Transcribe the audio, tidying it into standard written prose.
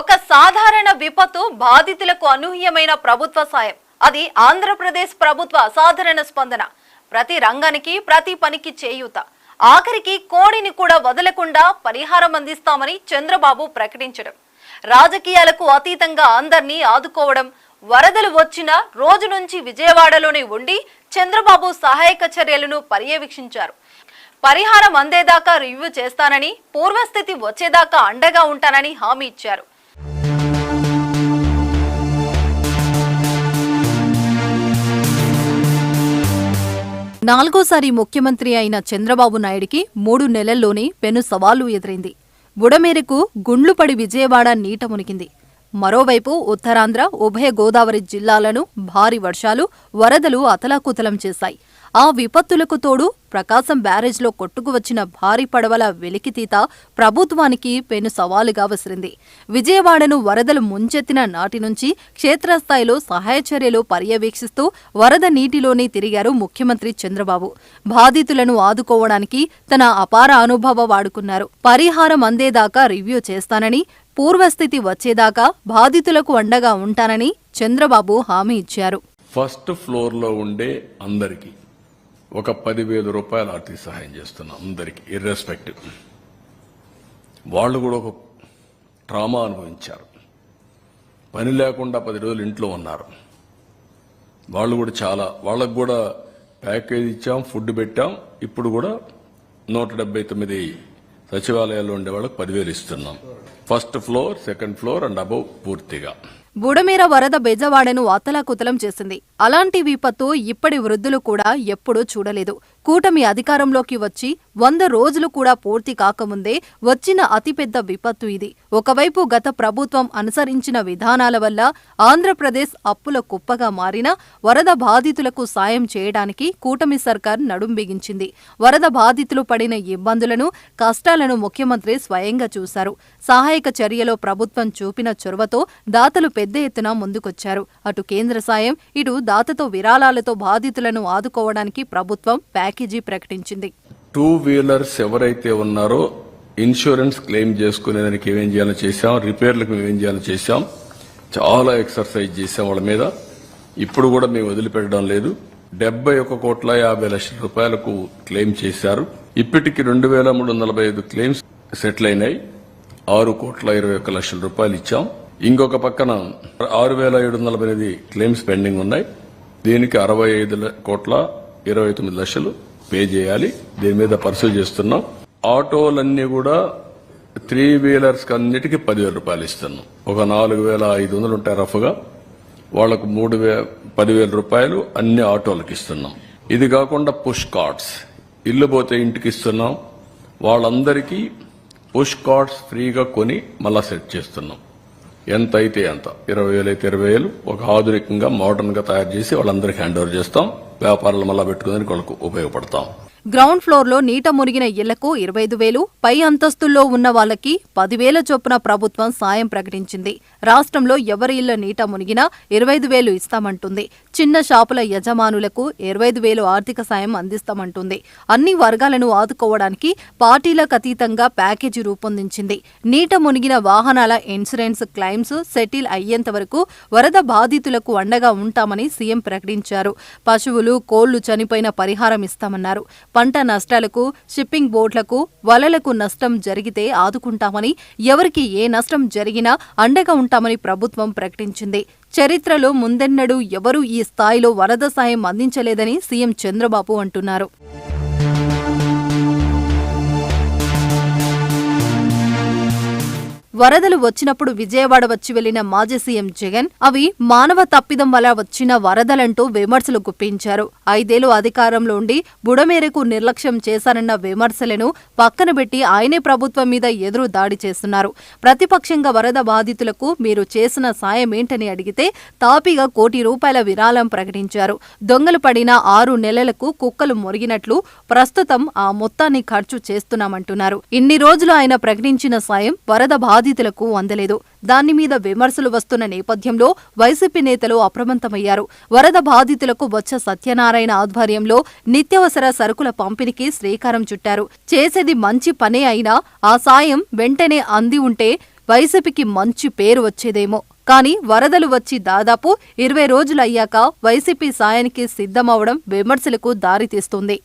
ఒక సాధారణ విపత్తు బాధితులకు అనూహ్యమైన ప్రభుత్వ సాయం. అది ఆంధ్రప్రదేశ్ ప్రభుత్వ సాధారణ స్పందన. ప్రతి రంగానికి ప్రతి పనికి చేయూత. ఆఖరికి కోడిని కూడా వదలకుండా పరిహారం అందిస్తామని చంద్రబాబు ప్రకటించడం, రాజకీయాలకు అతీతంగా అందర్నీ ఆదుకోవడం. వరదలు వచ్చిన రోజు నుంచి విజయవాడలోనే ఉండి చంద్రబాబు సహాయక చర్యలను పర్యవేక్షించారు. పరిహారం అందేదాకా రివ్యూ చేస్తానని, పూర్వస్థితి వచ్చేదాకా అండగా ఉంటానని హామీ ఇచ్చారు. నాలుగోసారి ముఖ్యమంత్రి అయిన చంద్రబాబు నాయుడికి 3 నెలల్లోనే పెను సవాలు ఎదురైంది. బుడమేరకు గుండ్లు పడి విజయవాడ నీట మునిగింది. మరోవైపు ఉత్తరాంధ్ర, ఉభయ గోదావరి జిల్లాలను భారీ వర్షాలు, వరదలు అతలాకుతలం చేశాయి. ఆ విపత్తులకు తోడు ప్రకాశం బ్యారేజ్లో కొట్టుకువచ్చిన భారీ పడవల వెలికితీత ప్రభుత్వానికి పెను సవాలుగా విసిరింది. విజయవాడను వరదలు ముంచెత్తిన నాటి నుంచి క్షేత్రస్థాయిలో సహాయ చర్యలు పర్యవేక్షిస్తూ వరద నీటిలోనే తిరిగారు ముఖ్యమంత్రి చంద్రబాబు. బాధితులను ఆదుకోవడానికి తన అపార అనుభవం వాడుకున్నారు. పరిహారం అందేదాకా రివ్యూ చేస్తానని, పూర్వస్థితి వచ్చేదాకా బాధితులకు అండగా ఉంటానని చంద్రబాబు హామీ ఇచ్చారు. ఫస్ట్ ఫ్లోర్లో ఉండే అందరికీ ఒక 10,000 రూపాయల ఆర్థిక సహాయం చేస్తున్నాం. అందరికీ ఇర్రెస్పెక్టివ్. వాళ్ళు కూడా ఒక ట్రామా అనుభవించారు. పని లేకుండా 10 రోజులు ఇంట్లో ఉన్నారు. వాళ్ళు కూడా వాళ్ళకు కూడా ప్యాకేజ్ ఇచ్చాం, ఫుడ్ పెట్టాం. ఇప్పుడు కూడా 179 సచివాలయాల్లో ఉండే వాళ్ళకి 10,000 ఇస్తున్నాం. First floor, second floor and above పూర్తిగా. బుడమేర వరద బెజవాడను అతలాకుతలం చేసింది. అలాంటి విపత్తు ఇప్పటి వృద్ధులు కూడా ఎప్పుడూ చూడలేదు. కూటమి అధికారంలోకి వచ్చి 100 రోజులు కూడా పూర్తి కాకముందే వచ్చిన అతిపెద్ద విపత్తు ఇది. ఒకవైపు గత ప్రభుత్వం అనుసరించిన విధానాల వల్ల ఆంధ్రప్రదేశ్ అప్పుల కుప్పగా మారిన వరద బాధితులకు సాయం చేయడానికి కూటమి సర్కార్ నడుం బిగించింది. వరద బాధితులు పడిన ఇబ్బందులను, కష్టాలను ముఖ్యమంత్రి స్వయంగా చూశారు. సహాయక చర్యలో ప్రభుత్వం చూపిన చొరవతో దాతలు పెద్ద ఎత్తున ముందుకొచ్చారు. అటు కేంద్ర సాయం, ఇటు దాతతో విరాళాలతో బాధితులను ఆదుకోవడానికి ప్రభుత్వం ప్యాకేజీ ప్రకటించింది. 2 వీలర్స్ ఎవరైతే ఉన్నారో ఇన్సూరెన్స్ క్లెయిమ్ చేసుకునేదానికి ఏమేం చేయాలో చేశాం, రిపేర్లకు ఏమేం చేయాలో చేశాం. చాలా ఎక్సర్సైజ్ చేశాం వాళ్ళ మీద. ఇప్పుడు కూడా మేము వదిలిపెట్టడం లేదు. 71,50,00,000 రూపాయలకు క్లెయిమ్ చేశారు. ఇప్పటికి 2,345 క్లెయిమ్స్ సెటిల్ అయినాయి. 6,21,00,000 రూపాయలు ఇచ్చాం. ఇంకొక పక్కన 6,748 క్లెయిమ్స్ పెండింగ్ ఉన్నాయి. దీనికి 65,29,00,000 పే చేయాలి. దీని మీద పర్సూ చేస్తున్నాం. ఆటోలన్నీ కూడా 3 వీలర్స్ అన్నిటికీ 10,000 రూపాయలు ఇస్తున్నాం. ఒక 4,500 ఉంటాయి రఫ్గా. వాళ్లకు 10,000 రూపాయలు అన్ని ఆటోలకు ఇస్తున్నాం. ఇది కాకుండా పుష్ కార్డ్స్, ఇల్లు పోతే ఇంటికి ఇస్తున్నాం. వాళ్ళందరికీ పుష్ కార్డ్స్ ఫ్రీగా కొని మళ్ళా సెట్ చేస్తున్నాం. ఎంత అయితే అంత, 20,000 అయితే 20,000 ఒక ఆధునికంగా మోడర్న్ గా తయారు చేసి వాళ్ళందరికీ హ్యాండ్ ఓవర్ చేస్తాం. వ్యాపారాలు మళ్ళా పెట్టుకునేందుకు వాళ్ళకు ఉపయోగపడతాం. గ్రౌండ్ ఫ్లోర్ లో నీట మునిగిన ఇళ్లకు 25,000, పై అంతస్తుల్లో ఉన్న వాళ్ళకి 10,000 చొప్పున ప్రభుత్వం సాయం ప్రకటించింది. రాష్ట్రంలో ఎవరి ఇళ్ల నీట మునిగినా 25,000 ఇస్తామంటుంది. చిన్న షాపుల యజమానులకు 25,000 ఆర్థిక సాయం అందిస్తామంటుంది. అన్ని వర్గాలను ఆదుకోవడానికి పార్టీలకు అతీతంగా ప్యాకేజీ రూపొందించింది. నీట మునిగిన వాహనాల ఇన్సూరెన్స్ క్లెయిమ్స్ సెటిల్ అయ్యేంత వరకు వరద బాధితులకు అండగా ఉంటామని సీఎం ప్రకటించారు. పశువులు, కోళ్లు చనిపోయిన పరిహారం ఇస్తామన్నారు. పంట నష్టాలకు, షిప్పింగ్ బోట్లకు, వలలకు నష్టం జరిగితే ఆదుకుంటామని, ఎవరికి ఏ నష్టం జరిగినా అండగా ఉంటామని ప్రభుత్వం ప్రకటించింది. చరిత్రలో ముందెన్నడూ ఎవరూ ఈ స్థాయిలో వరద సాయం అందించలేదని సీఎం చంద్రబాబు అంటున్నారు. వరదలు వచ్చినప్పుడు విజయవాడ వచ్చి వెళ్లిన మాజీ సీఎం జగన్ అవి మానవ తప్పిదం వల్ల వచ్చిన వరదలంటూ విమర్శలు గుప్పించారు. 5 ఏళ్లు అధికారంలో ఉండి బుడమేరకు నిర్లక్ష్యం చేశారన్న విమర్శలను పక్కన పెట్టి ఆయనే ప్రభుత్వం మీద ఎదురు దాడి చేస్తున్నారు. ప్రతిపక్షంగా వరద బాధితులకు మీరు చేసిన సాయం ఏంటని అడిగితే తాపీగా 1 కోటి రూపాయల విరాళం ప్రకటించారు. దొంగలు పడిన 6 నెలలకు కుక్కలు మొరిగినట్లు ప్రస్తుతం ఆ మొత్తాన్ని ఖర్చు చేస్తున్నామంటున్నారు. ఇన్ని రోజులు ఆయన ప్రకటించిన సాయం వరద బాధితులకు అందలేదు. దాని మీద విమర్శలు వస్తున్న నేపథ్యంలో వైసీపీ నేతలు అప్రమత్తమయ్యారు. వరద బాధితులకు బొత్స సత్యనారాయణ ఆధ్వర్యంలో నిత్యావసర సరుకుల పంపిణీకి శ్రీకారం చుట్టారు. చేసేది మంచి పనే అయినా ఆ సాయం వెంటనే అంది ఉంటే వైసీపీకి మంచి పేరు వచ్చేదేమో. కానీ వరదలు వచ్చి దాదాపు 20 రోజులయ్యాక వైసీపీ సాయానికి సిద్ధమవడం విమర్శలకు దారితీస్తుంది.